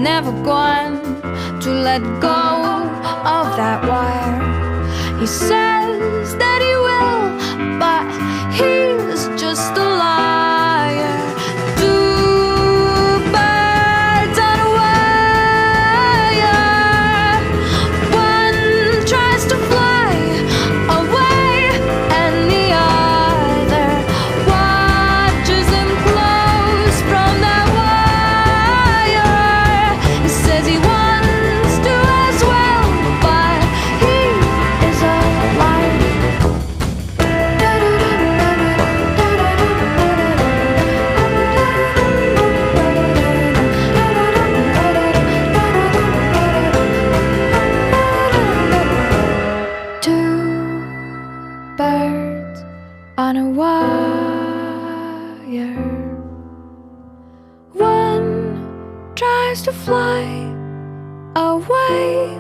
never going to let go of that wire. He says that he will, but he's just a liar. Two birds on a wire. One tries to fly away, and the other watches him close from that wire. He says he wants to as well, but he is a liar. Two birds on a wire. One tries to fly away,